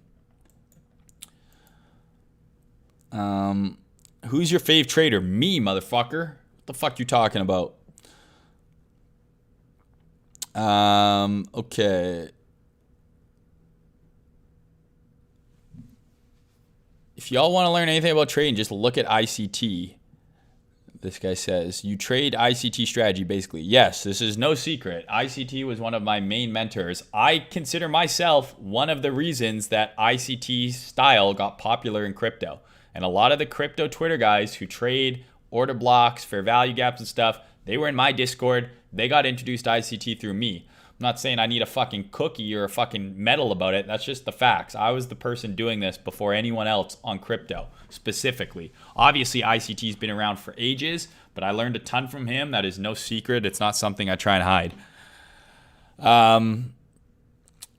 Who's your fave trader? Me, motherfucker. What the fuck you talking about? Okay. If y'all want to learn anything about trading, just look at ICT. This guy says, you trade ICT strategy, basically. Yes, this is no secret. ICT was one of my main mentors. I consider myself one of the reasons that ICT style got popular in crypto. And a lot of the crypto Twitter guys who trade order blocks, fair value gaps and stuff, they were in my Discord. They got introduced to ICT through me. not saying I need a fucking cookie or a fucking medal about it. That's just the facts. I was the person doing this before anyone else on crypto specifically. Obviously, ICT's been around for ages, but I learned a ton from him. That is no secret. It's not something I try and hide.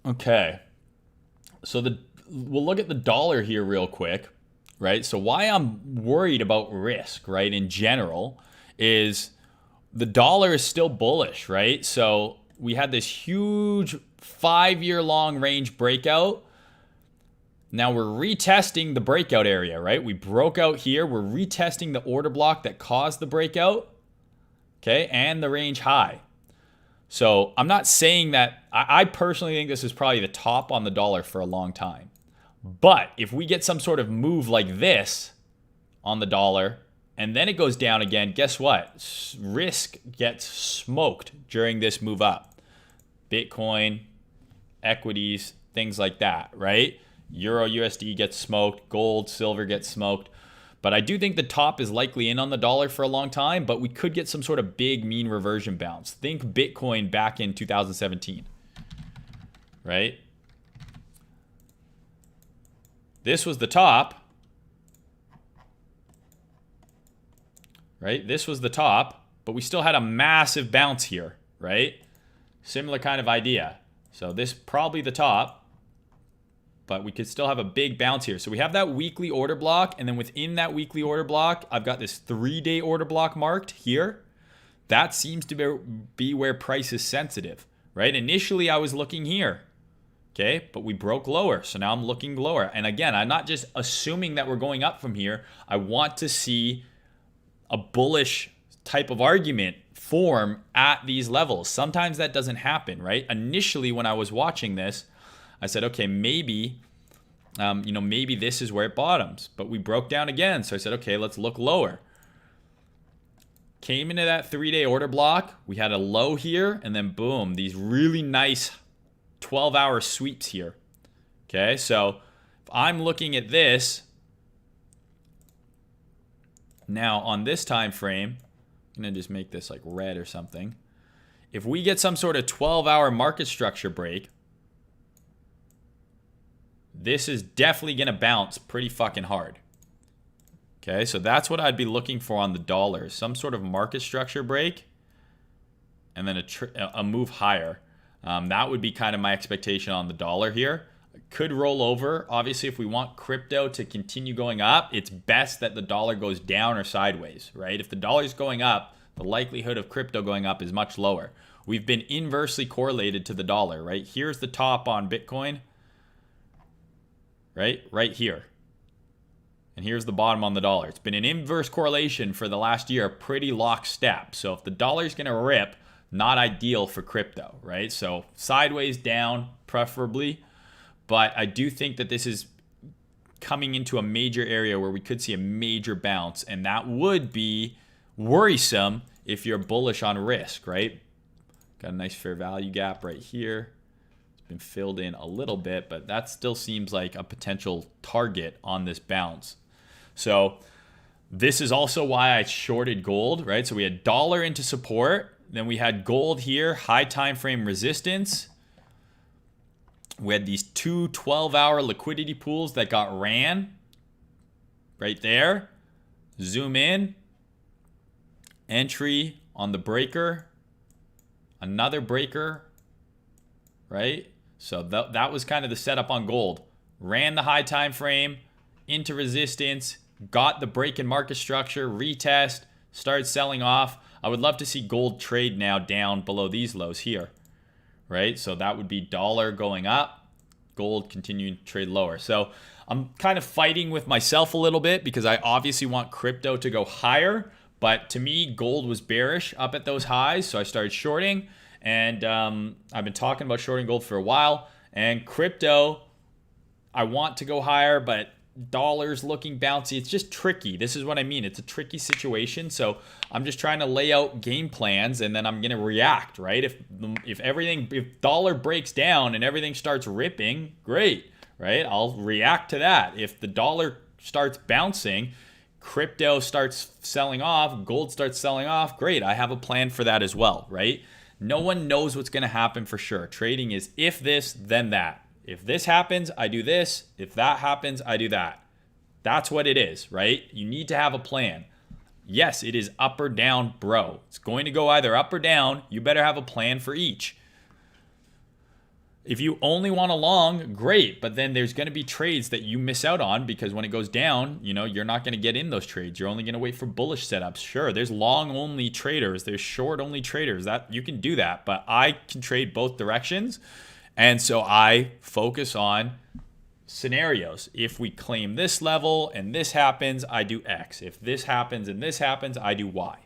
Okay. So we'll look at the dollar here real quick, right? So why I'm worried about risk, right, in general is the dollar is still bullish, right? So we had this huge 5-year long range breakout. Now we're retesting the breakout area, right? We broke out here. We're retesting the order block that caused the breakout, okay, and the range high. So I'm not saying that, I personally think this is probably the top on the dollar for a long time. But if we get some sort of move like this on the dollar, and then it goes down again, guess what? Risk gets smoked during this move up. Bitcoin, equities, things like that, right? Euro USD gets smoked, gold, silver gets smoked. But I do think the top is likely in on the dollar for a long time, but we could get some sort of big mean reversion bounce. Think Bitcoin back in 2017, right? This was the top. Right? This was the top, but we still had a massive bounce here, right? Similar kind of idea. So this probably the top, but we could still have a big bounce here. So we have that weekly order block, and then within that weekly order block, I've got this 3-day order block marked here. That seems to be where price is sensitive, right? Initially, I was looking here, okay? But we broke lower, so now I'm looking lower. And again, I'm not just assuming that we're going up from here. I want to see a bullish type of argument form at these levels. Sometimes that doesn't happen, right? Initially, when I was watching this, I said, okay, maybe, maybe this is where it bottoms. But we broke down again, so I said, okay, let's look lower. Came into that 3-day order block. We had a low here, and then boom, these really nice 12-hour sweeps here. Okay, so if I'm looking at this, now on this time frame, I'm going to just make this like red or something. If we get some sort of 12-hour market structure break, this is definitely going to bounce pretty fucking hard. Okay, so that's what I'd be looking for on the dollar. Some sort of market structure break and then a move higher. That would be kind of my expectation on the dollar here. Could roll over. Obviously, if we want crypto to continue going up, it's best that the dollar goes down or sideways, right? If the dollar is going up, the likelihood of crypto going up is much lower. We've been inversely correlated to the dollar, right? Here's the top on Bitcoin, right? Right here. And here's the bottom on the dollar. It's been an inverse correlation for the last year, pretty lockstep. So if the dollar is going to rip, not ideal for crypto, right? So sideways down, preferably. But I do think that this is coming into a major area where we could see a major bounce, and that would be worrisome if you're bullish on risk, right? Got a nice fair value gap right here. It's been filled in a little bit, but that still seems like a potential target on this bounce. So this is also why I shorted gold, right? So we had dollar into support, then we had gold here, high time frame resistance. We had these two 12-hour liquidity pools that got ran right there. Zoom in. Entry on the breaker. Another breaker, right? So that was kind of the setup on gold. Ran the high time frame into resistance, got the break in market structure, retest, started selling off. I would love to see gold trade now down below these lows here. Right? So that would be dollar going up, gold continuing to trade lower. So I'm kind of fighting with myself a little bit because I obviously want crypto to go higher. But to me, gold was bearish up at those highs. So I started shorting. And I've been talking about shorting gold for a while. And crypto, I want to go higher, but dollars looking bouncy. It's just tricky. This is what I mean. It's a tricky situation. So I'm just trying to lay out game plans, and then I'm going to react, right? If dollar breaks down and everything starts ripping, great, right? I'll react to that. If the dollar starts bouncing, crypto starts selling off, gold starts selling off, great. I have a plan for that as well, right? No one knows what's going to happen for sure. Trading is if this, then that. If this happens, I do this. If that happens, I do that. That's what it is, right? You need to have a plan. Yes, it is up or down, bro. It's going to go either up or down. You better have a plan for each. If you only want a long, great, but then there's going to be trades that you miss out on because when it goes down, you're not going to get in those trades. You're only going to wait for bullish setups. Sure, there's long only traders, there's short only traders. That you can do that, but I can trade both directions. And so I focus on scenarios. If we claim this level and this happens, I do X. If this happens and this happens, I do Y.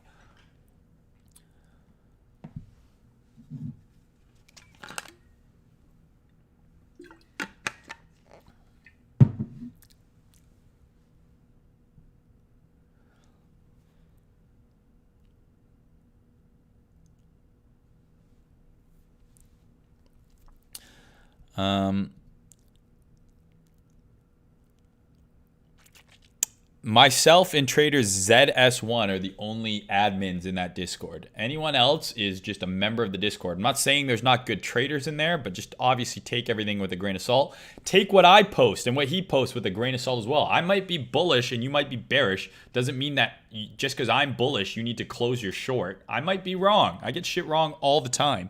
Myself and Traders ZS1 are the only admins in that Discord. Anyone else is just a member of the Discord. I'm not saying there's not good traders in there, but just obviously take everything with a grain of salt. Take what I post and what he posts with a grain of salt as well. I might be bullish and you might be bearish. Doesn't mean that just because I'm bullish, you need to close your short. I might be wrong. I get shit wrong all the time.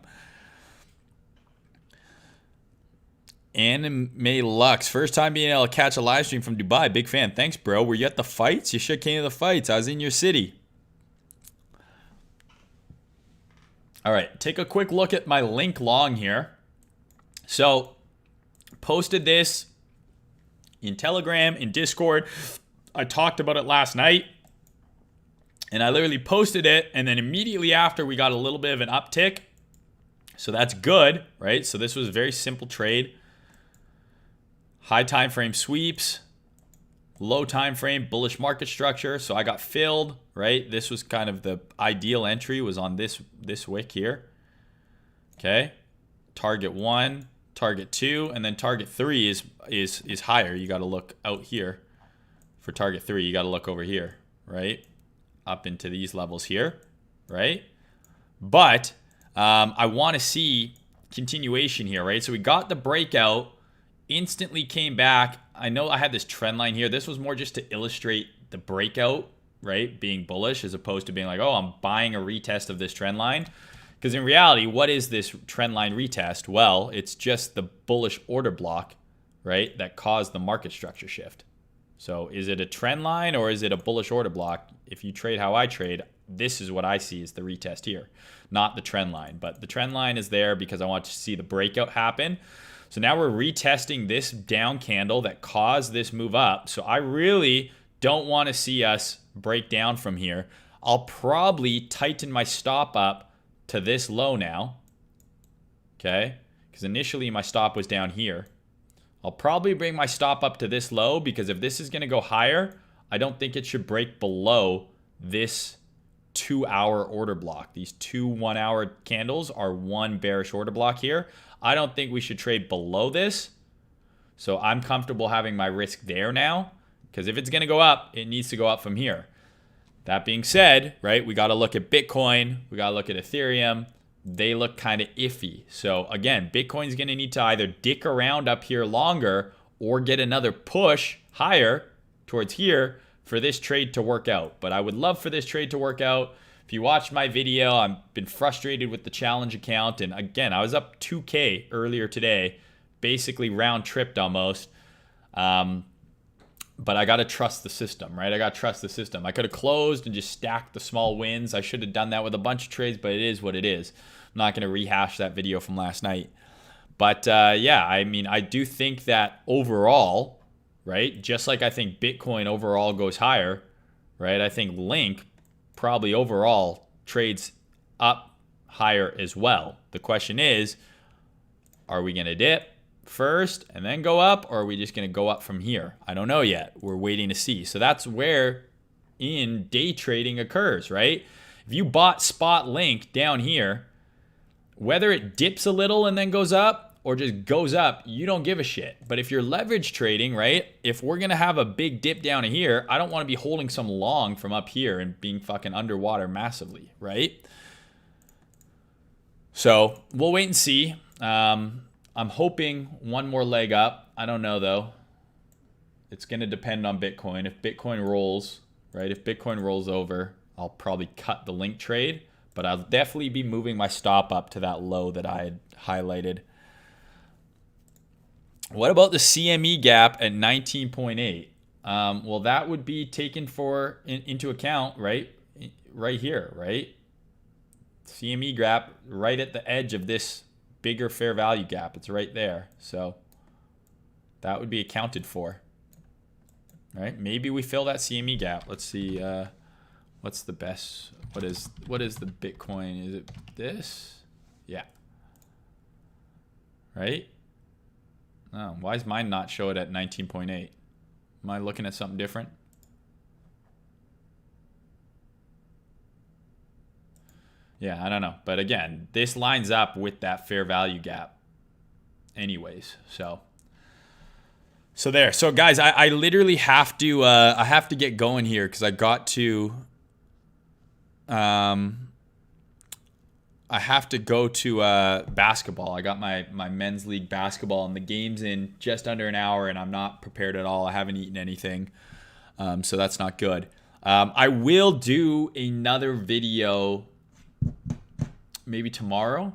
Anime Lux, first time being able to catch a live stream from Dubai. Big fan. Thanks, bro. Were you at the fights? You should came to the fights. I was in your city. All right, take a quick look at my link long here. So, posted this in Telegram, in Discord. I talked about it last night. And I literally posted it, and then immediately after, we got a little bit of an uptick. So that's good, right? So this was a very simple trade. High time frame sweeps, low time frame bullish market structure. So I got filled, right? This was kind of the ideal entry was on this wick here. Okay. Target 1, target 2, and then target 3 is higher. You got to look out here for target 3. You got to look over here, right? Up into these levels here, right? But I want to see continuation here, right? So we got the breakout, instantly came back. I know I had this trend line here. This was more just to illustrate the breakout, right? Being bullish as opposed to being like, oh, I'm buying a retest of this trend line. Because in reality, what is this trend line retest? Well, it's just the bullish order block, right? That caused the market structure shift. So is it a trend line or is it a bullish order block? If you trade how I trade, this is what I see is the retest here, not the trend line. But the trend line is there because I want to see the breakout happen. So now we're retesting this down candle that caused this move up. So I really don't want to see us break down from here. I'll probably tighten my stop up to this low now. Okay? Because initially my stop was down here. I'll probably bring my stop up to this low because if this is going to go higher, I don't think it should break below this 2-hour order block. These two 1-hour candles are one bearish order block here. I don't think we should trade below this. So I'm comfortable having my risk there now because if it's going to go up, it needs to go up from here. That being said, right, we got to look at Bitcoin. We got to look at Ethereum. They look kind of iffy. So again, Bitcoin's going to need to either dick around up here longer or get another push higher towards here for this trade to work out. But I would love for this trade to work out. If you watched my video, I've been frustrated with the challenge account. And again, I was up 2K earlier today, basically round tripped almost. But I got to trust the system, right? I got to trust the system. I could have closed and just stacked the small wins. I should have done that with a bunch of trades, but it is what it is. I'm not going to rehash that video from last night. But yeah, I mean, I do think that overall, right, just like I think Bitcoin overall goes higher, right, I think Link probably overall trades up higher as well. The question is, are we going to dip first and then go up, or are we just going to go up from here? I don't know yet. We're waiting to see. So that's where in day trading occurs, right? If you bought spot Link down here, whether it dips a little and then goes up or just goes up, you don't give a shit. But if you're leverage trading, right, if we're going to have a big dip down here, I don't want to be holding some long from up here and being fucking underwater massively, right? So we'll wait and see. I'm hoping one more leg up. I don't know though. It's going to depend on Bitcoin. If Bitcoin rolls, right? If Bitcoin rolls over, I'll probably cut the link trade, but I'll definitely be moving my stop up to that low that I had highlighted. What about the CME gap at 19.8? Well, that would be taken into account, right? Right here, right? CME gap right at the edge of this bigger fair value gap. It's right there. So that would be accounted for. Right? Maybe we fill that CME gap. Let's see. What's the best? What is the Bitcoin? Is it this? Yeah. Right? Oh, why is mine not show it at 19.8? Am I looking at something different? Yeah, I don't know. But again, this lines up with that fair value gap anyways. So there. So guys, I literally have to I have to get going here because I got to I have to go to basketball. I got my men's league basketball and the game's in just under an hour and I'm not prepared at all. I haven't eaten anything. So that's not good. I will do another video maybe tomorrow.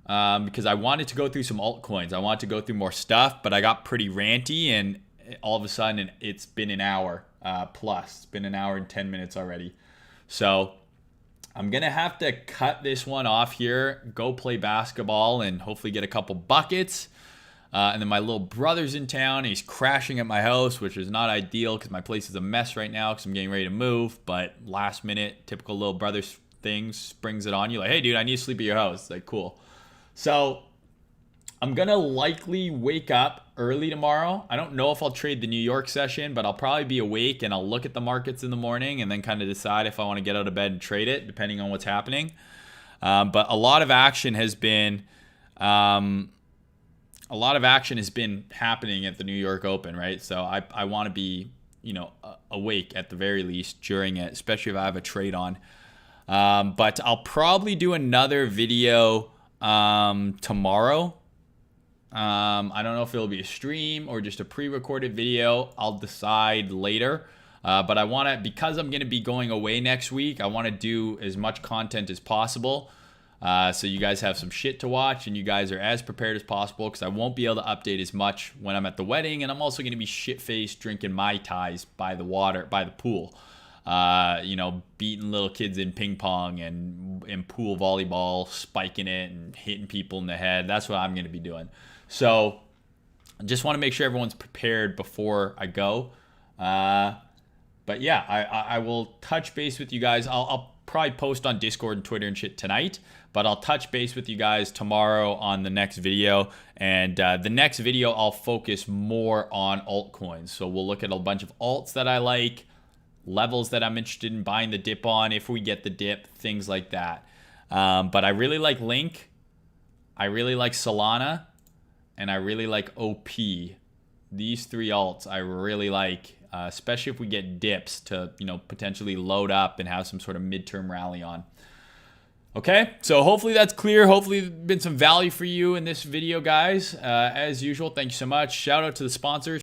Because I wanted to go through some altcoins. I wanted to go through more stuff, but I got pretty ranty, and all of a sudden it's been an hour plus. It's been an hour and 10 minutes already. So I'm going to have to cut this one off here, go play basketball, and hopefully get a couple buckets. And then my little brother's in town. And he's crashing at my house, which is not ideal because my place is a mess right now because I'm getting ready to move. But last minute, typical little brother thing, springs it on you like, hey, dude, I need to sleep at your house. It's like, cool. So I'm going to likely wake up early tomorrow. I don't know if I'll trade the New York session, but I'll probably be awake and I'll look at the markets in the morning and then kind of decide if I want to get out of bed and trade it, depending on what's happening. But a lot of action has been happening at the New York Open, right? So I want to be, awake at the very least during it, especially if I have a trade on. But I'll probably do another video tomorrow. I don't know if it'll be a stream or just a pre-recorded video. I'll decide later. But I want to, because I'm going to be going away next week, I want to do as much content as possible. So you guys have some shit to watch and you guys are as prepared as possible because I won't be able to update as much when I'm at the wedding. And I'm also going to be shit-faced drinking Mai Tais by the pool. Beating little kids in ping pong and pool volleyball, spiking it and hitting people in the head. That's what I'm going to be doing. So I just want to make sure everyone's prepared before I go. But yeah, I will touch base with you guys. I'll probably post on Discord and Twitter and shit tonight, but I'll touch base with you guys tomorrow on the next video. And the next video, I'll focus more on altcoins. So we'll look at a bunch of alts that I like, levels that I'm interested in buying the dip on if we get the dip, things like that. But I really like Link, I really like Solana, and I really like OP. These three alts I really like, especially if we get dips to potentially load up and have some sort of midterm rally on. Okay, so hopefully that's clear. Hopefully there's been some value for you in this video, guys. As usual, thank you so much. Shout out to the sponsors.